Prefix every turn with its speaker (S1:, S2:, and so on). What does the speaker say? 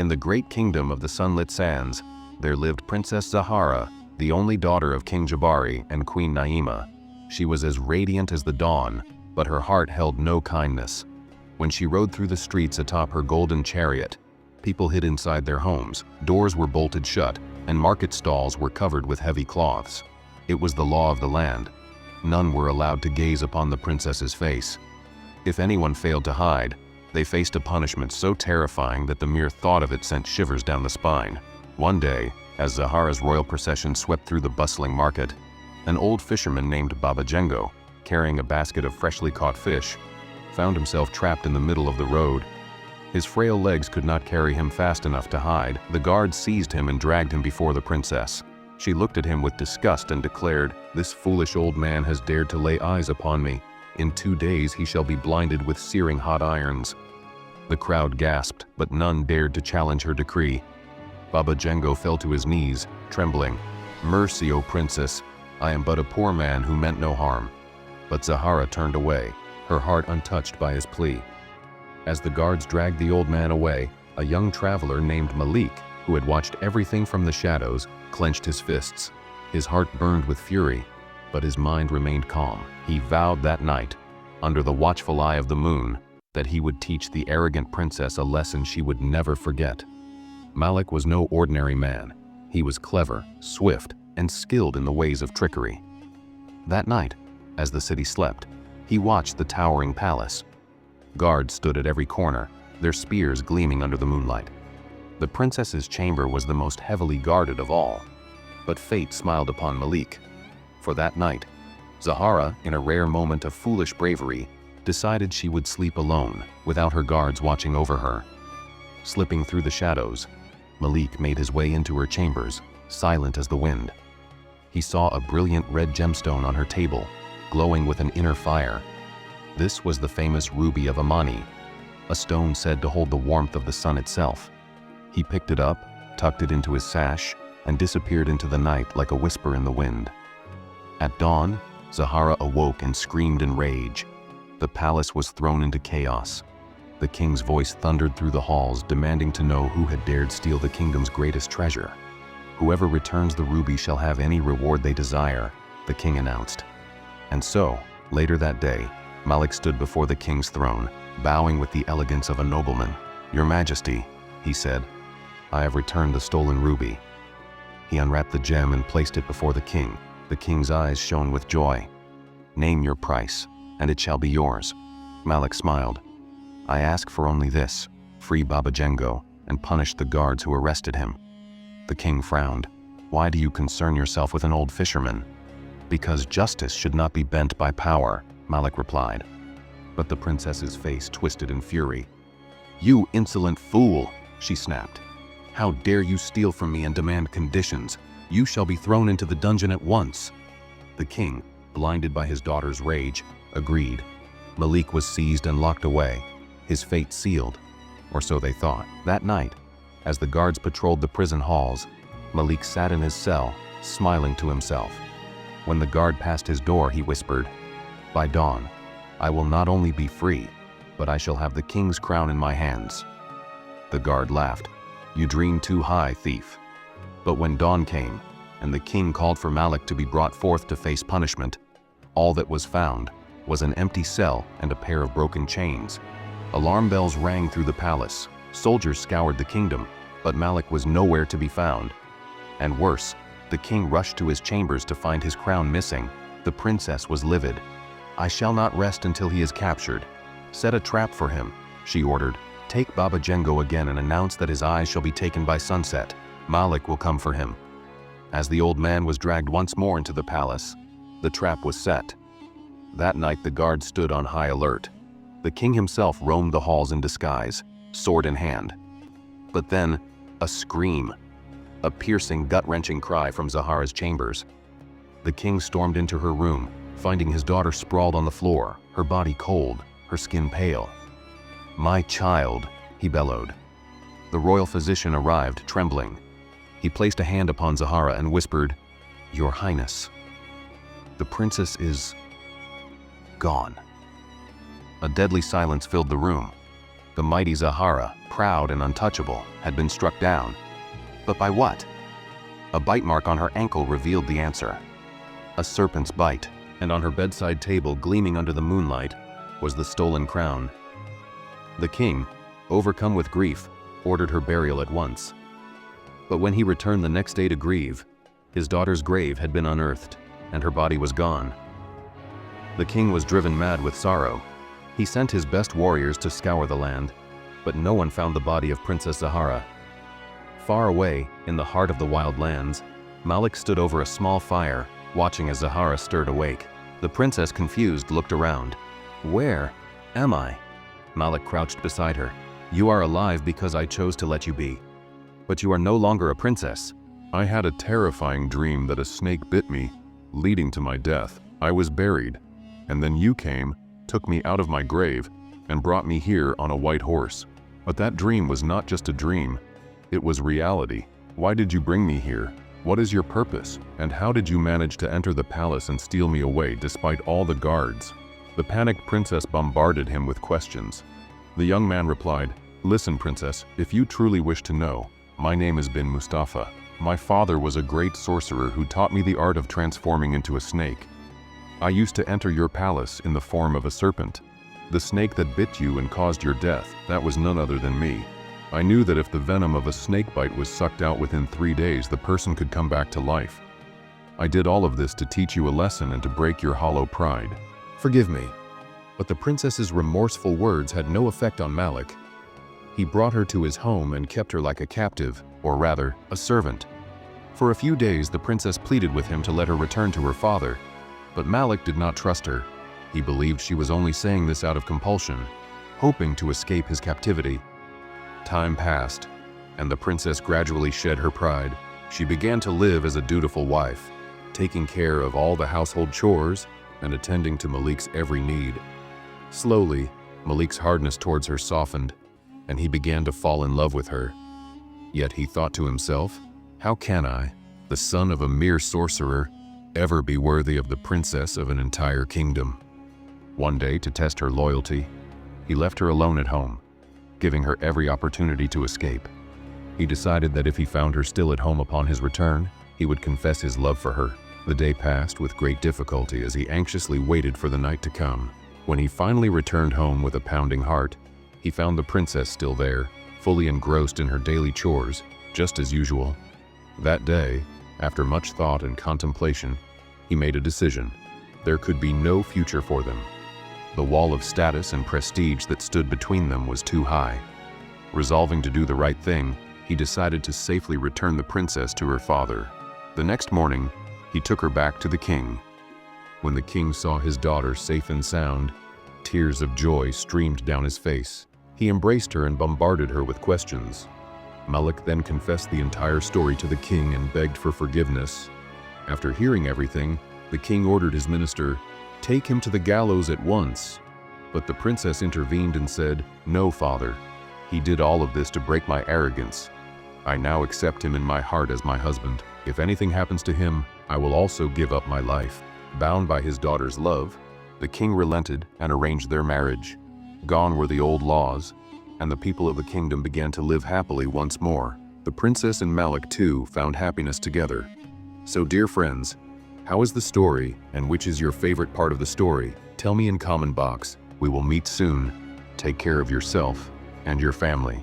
S1: In the great kingdom of the sunlit sands, there lived Princess Zahara, the only daughter of King Jabari and Queen Naima. She was as radiant as the dawn, but her heart held no kindness. When she rode through the streets atop her golden chariot, people hid inside their homes, doors were bolted shut, and market stalls were covered with heavy cloths. It was the law of the land. None were allowed to gaze upon the princess's face. If anyone failed to hide, they faced a punishment so terrifying that the mere thought of it sent shivers down the spine. One day, as Zahara's royal procession swept through the bustling market, an old fisherman named Baba Jengo, carrying a basket of freshly caught fish, found himself trapped in the middle of the road. His frail legs could not carry him fast enough to hide. The guards seized him and dragged him before the princess. She looked at him with disgust and declared, "This foolish old man has dared to lay eyes upon me. In 2 days he shall be blinded with searing hot irons." The crowd gasped, but none dared to challenge her decree. Baba Jengo fell to his knees, trembling. "Mercy, O princess, I am but a poor man who meant no harm." But Zahara turned away, her heart untouched by his plea. As the guards dragged the old man away, a young traveler named Malik, who had watched everything from the shadows, clenched his fists. His heart burned with fury, but his mind remained calm. He vowed that night, under the watchful eye of the moon, that he would teach the arrogant princess a lesson she would never forget. Malik was no ordinary man. He was clever, swift, and skilled in the ways of trickery. That night, as the city slept, he watched the towering palace. Guards stood at every corner, their spears gleaming under the moonlight. The princess's chamber was the most heavily guarded of all. But fate smiled upon Malik. For that night, Zahara, in a rare moment of foolish bravery, decided she would sleep alone, without her guards watching over her. Slipping through the shadows, Malik made his way into her chambers, silent as the wind. He saw a brilliant red gemstone on her table, glowing with an inner fire. This was the famous ruby of Amani, a stone said to hold the warmth of the sun itself. He picked it up, tucked it into his sash, and disappeared into the night like a whisper in the wind. At dawn, Zahara awoke and screamed in rage. The palace was thrown into chaos. The king's voice thundered through the halls, demanding to know who had dared steal the kingdom's greatest treasure. "Whoever returns the ruby shall have any reward they desire," the king announced. And so, later that day, Malik stood before the king's throne, bowing with the elegance of a nobleman. "Your Majesty," he said, "I have returned the stolen ruby." He unwrapped the gem and placed it before the king. The king's eyes shone with joy. "Name your price, and it shall be yours." Malik smiled. "I ask for only this: free Baba Jengo and punish the guards who arrested him." The king frowned. "Why do you concern yourself with an old fisherman?" "Because justice should not be bent by power," Malik replied. But the princess's face twisted in fury. "You insolent fool!" she snapped. "How dare you steal from me and demand conditions? You shall be thrown into the dungeon at once." The king, blinded by his daughter's rage, agreed. Malik was seized and locked away, his fate sealed, or so they thought. That night, as the guards patrolled the prison halls, Malik sat in his cell, smiling to himself. When the guard passed his door, he whispered, "By dawn, I will not only be free, but I shall have the king's crown in my hands." The guard laughed. "You dream too high, thief." But when dawn came, and the king called for Malik to be brought forth to face punishment, all that was found was an empty cell and a pair of broken chains. Alarm bells rang through the palace. Soldiers scoured the kingdom, but Malik was nowhere to be found. And worse, the king rushed to his chambers to find his crown missing. The princess was livid. "I shall not rest until he is captured. Set a trap for him," she ordered. "Take Baba Jengo again and announce that his eyes shall be taken by sunset. Malik will come for him." As the old man was dragged once more into the palace, the trap was set. That night the guards stood on high alert. The king himself roamed the halls in disguise, sword in hand. But then, a scream. A piercing, gut-wrenching cry from Zahara's chambers. The king stormed into her room, finding his daughter sprawled on the floor, her body cold, her skin pale. "My child," he bellowed. The royal physician arrived, trembling. He placed a hand upon Zahara and whispered, "Your Highness, the princess is gone." A deadly silence filled the room. The mighty Zahara, proud and untouchable, had been struck down. But by what? A bite mark on her ankle revealed the answer. A serpent's bite, and on her bedside table, gleaming under the moonlight, was the stolen crown. The king, overcome with grief, ordered her burial at once. But when he returned the next day to grieve, his daughter's grave had been unearthed, and her body was gone. The king was driven mad with sorrow. He sent his best warriors to scour the land, but no one found the body of Princess Zahara. Far away, in the heart of the wild lands, Malik stood over a small fire, watching as Zahara stirred awake. The princess, confused, looked around. "Where am I?" Malik crouched beside her. "You are alive because I chose to let you be. But you are no longer a princess."
S2: "I had a terrifying dream that a snake bit me, leading to my death. I was buried, and then you came, took me out of my grave, and brought me here on a white horse. But that dream was not just a dream, it was reality. Why did you bring me here? What is your purpose? And how did you manage to enter the palace and steal me away despite all the guards?" The panicked princess bombarded him with questions. The young man replied, "Listen, princess, if you truly wish to know, my name is bin Mustafa. My father was a great sorcerer who taught me the art of transforming into a snake. I used to enter your palace in the form of a serpent. The snake that bit you and caused your death, that was none other than me. I knew that if the venom of a snake bite was sucked out within 3 days, the person could come back to life. I did all of this to teach you a lesson and to break your hollow pride."
S1: "Forgive me." But the princess's remorseful words had no effect on Malik. He brought her to his home and kept her like a captive, or rather, a servant. For a few days, the princess pleaded with him to let her return to her father, but Malik did not trust her. He believed she was only saying this out of compulsion, hoping to escape his captivity. Time passed, and the princess gradually shed her pride. She began to live as a dutiful wife, taking care of all the household chores and attending to Malik's every need. Slowly, Malik's hardness towards her softened, and he began to fall in love with her. Yet he thought to himself, "How can I, the son of a mere sorcerer, ever be worthy of the princess of an entire kingdom?" One day, to test her loyalty, he left her alone at home, giving her every opportunity to escape. He decided that if he found her still at home upon his return, he would confess his love for her. The day passed with great difficulty as he anxiously waited for the night to come. When he finally returned home with a pounding heart, he found the princess still there, fully engrossed in her daily chores, just as usual. That day, after much thought and contemplation, he made a decision. There could be no future for them. The wall of status and prestige that stood between them was too high. Resolving to do the right thing, he decided to safely return the princess to her father. The next morning, he took her back to the king. When the king saw his daughter safe and sound, tears of joy streamed down his face. He embraced her and bombarded her with questions. Malik then confessed the entire story to the king and begged for forgiveness. After hearing everything, the king ordered his minister, "Take him to the gallows at once." But the princess intervened and said, "No, father. He did all of this to break my arrogance. I now accept him in my heart as my husband. If anything happens to him, I will also give up my life." Bound by his daughter's love, the king relented and arranged their marriage. Gone were the old laws, and the people of the kingdom began to live happily once more. The princess and Malik, too, found happiness together. So, dear friends, how is the story, and which is your favorite part of the story? Tell me in comment box. We will meet soon. Take care of yourself and your family.